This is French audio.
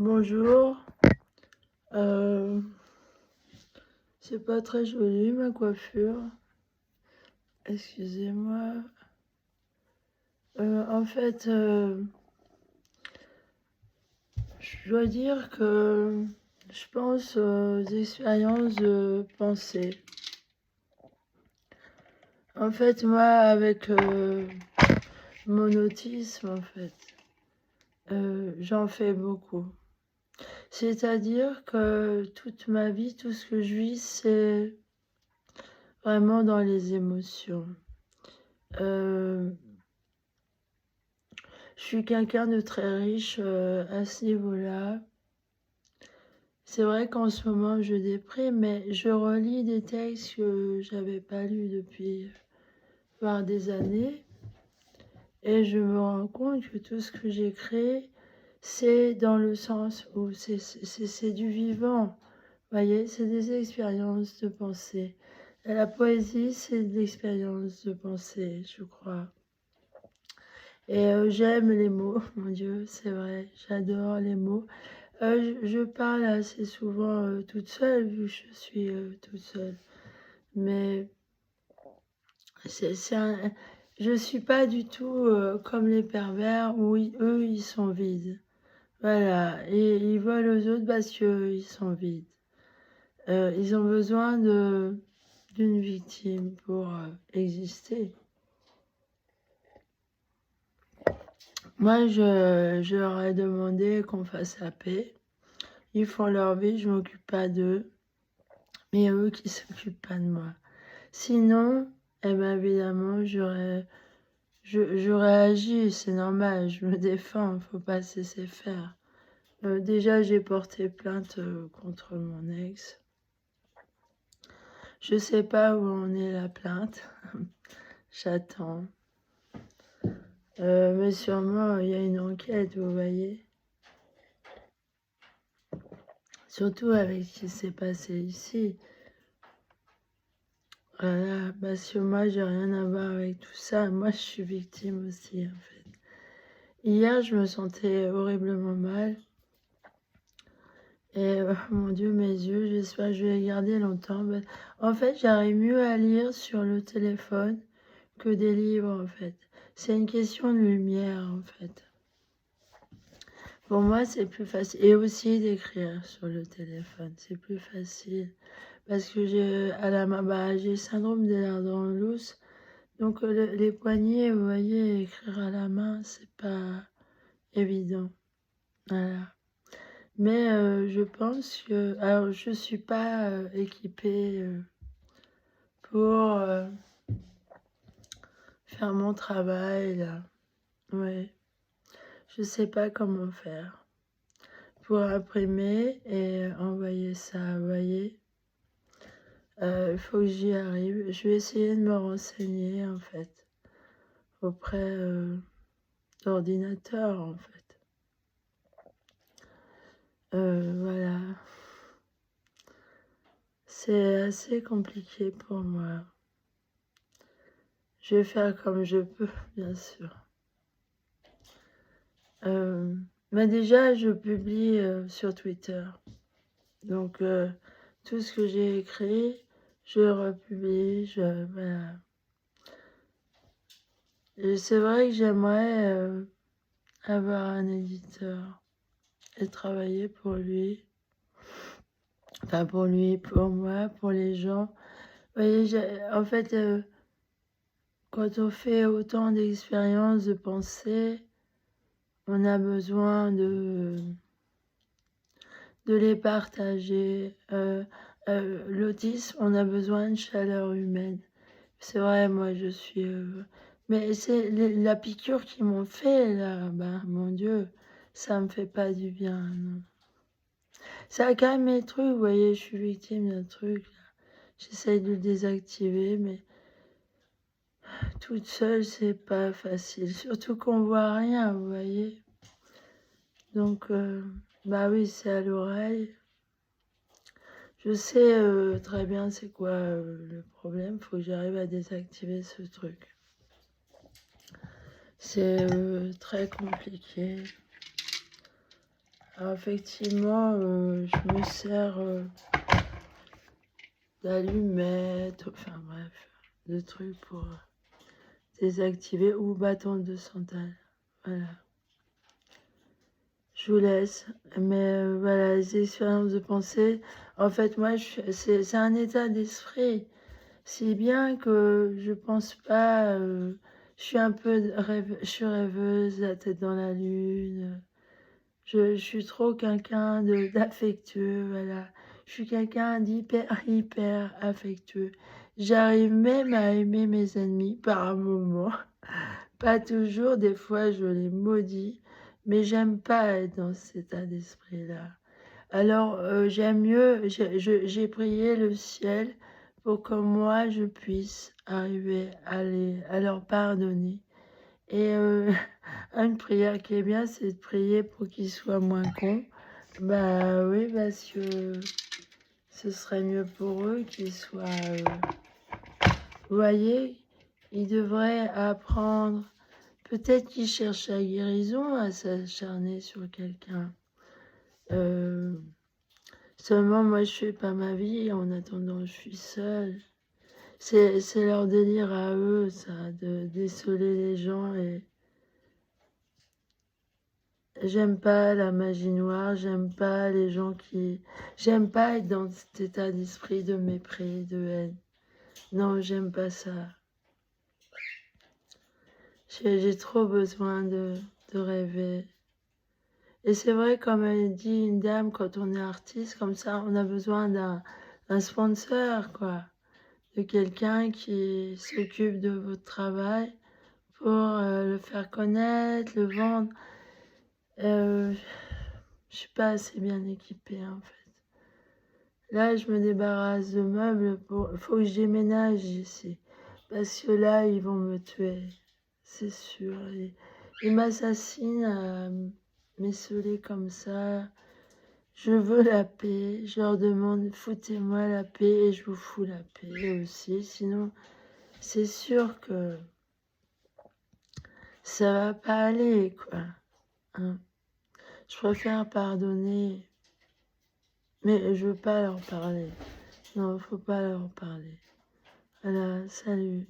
Bonjour, c'est pas très joli ma coiffure, excusez-moi. En fait, je dois dire que je pense aux expériences de pensée. En fait, moi, avec mon autisme, en fait, j'en fais beaucoup. C'est-à-dire que toute ma vie, tout ce que je vis, c'est vraiment dans les émotions. Je suis quelqu'un de très riche à ce niveau-là. C'est vrai qu'en ce moment, je déprime, mais je relis des textes que j'avais pas lus depuis voire des années. Et je me rends compte que tout ce que j'ai créé, c'est dans le sens où c'est du vivant. Vous voyez, c'est des expériences de pensée. Et la poésie, c'est de l'expérience de pensée, je crois. Et j'aime les mots, mon Dieu, c'est vrai, j'adore les mots. Je parle assez souvent toute seule, vu que je suis toute seule. Mais je suis pas du tout comme les pervers où eux, ils sont vides. Voilà, et ils volent aux autres parce qu'ils sont vides. Ils ont besoin d'une victime pour exister. Moi, je leur ai demandé qu'on fasse la paix. Ils font leur vie, je m'occupe pas d'eux, mais eux qui s'occupent pas de moi. Sinon, eh ben évidemment, j'aurais agi, c'est normal, je me défends, faut pas se laisser faire. Déjà, j'ai porté plainte contre mon ex. Je sais pas où en est la plainte, j'attends. Mais sûrement, il y a une enquête, vous voyez. Surtout avec ce qui s'est passé ici. Voilà, parce que moi, j'ai rien à voir avec tout ça. Moi, je suis victime aussi, en fait. Hier, je me sentais horriblement mal. Et mon Dieu, mes yeux, j'espère que je vais les garder longtemps. En fait, j'arrive mieux à lire sur le téléphone que des livres, en fait. C'est une question de lumière, en fait. Pour moi, c'est plus facile. Et aussi d'écrire sur le téléphone, c'est plus facile. Parce que j'ai le syndrome des Ehlers-Danlos. Donc les poignets, vous voyez, écrire à la main, c'est pas évident. Voilà. Mais je pense que... Alors, je suis pas équipée pour faire mon travail, là. Ouais. Je sais pas comment faire. Pour imprimer et envoyer ça, vous voyez. Il faut que j'y arrive. Je vais essayer de me renseigner, en fait, auprès d'ordinateurs, en fait. Voilà. C'est assez compliqué pour moi. Je vais faire comme je peux, bien sûr. Mais déjà, je publie sur Twitter. Donc, tout ce que j'ai écrit, je republie. Voilà. Et c'est vrai que j'aimerais avoir un éditeur et travailler pour lui. Enfin, pour lui, pour moi, pour les gens. Vous voyez, en fait, quand on fait autant d'expériences, de pensées, on a besoin de les partager. L'autisme, on a besoin de chaleur humaine. C'est vrai, moi, je suis... Mais c'est la piqûre qu'ils m'ont fait, là, ben, mon Dieu, ça me fait pas du bien, non. Ça calme mes trucs, vous voyez, je suis victime d'un truc, là. J'essaye de le désactiver, mais toute seule, c'est pas facile. Surtout qu'on voit rien, vous voyez. Donc, bah oui, c'est à l'oreille. Je sais très bien c'est quoi le problème. Faut que j'arrive à désactiver ce truc. C'est très compliqué. Alors effectivement, je me sers d'allumettes, enfin bref, de trucs pour désactiver ou bâton de santal. Voilà. Je vous laisse. Mais voilà, les expériences de pensée, en fait, moi, c'est un état d'esprit. Si bien que je pense pas, je suis un peu je suis rêveuse, la tête dans la lune. Je suis trop quelqu'un d'affectueux, voilà. Je suis quelqu'un hyper affectueux. J'arrive même à aimer mes ennemis par moments. Pas toujours, des fois je les maudis, mais j'aime pas être dans cet état d'esprit-là. Alors j'aime mieux, j'ai prié le ciel pour que moi je puisse arriver à leur pardonner. Et une prière qui est bien, c'est de prier pour qu'ils soient moins cons. Bah oui, parce que ce serait mieux pour eux qu'ils soient... vous voyez, ils devraient apprendre. Peut-être qu'ils cherchent la guérison à s'acharner sur quelqu'un. Seulement, moi, je fais pas ma vie. En attendant, je suis seule. C'est leur délire à eux, ça, de déceler les gens. Et j'aime pas la magie noire. J'aime pas les gens qui... J'aime pas être dans cet état d'esprit de mépris, de haine. Non, j'aime pas ça. J'ai trop besoin de rêver. Et c'est vrai, comme elle dit une dame, quand on est artiste, comme ça, on a besoin d'un sponsor, quoi. De quelqu'un qui s'occupe de votre travail pour le faire connaître, le vendre. Je suis pas assez bien équipée, en fait. Là, je me débarrasse de meubles. Faut que je déménage ici. Parce que là, ils vont me tuer. C'est sûr. Ils m'assassinent à m'esseler comme ça. Je veux la paix. Je leur demande, foutez-moi la paix et je vous fous la paix aussi. Sinon, c'est sûr que ça va pas aller, quoi. Hein. Je préfère pardonner, mais je veux pas leur parler. Non, faut pas leur parler. Voilà, salut.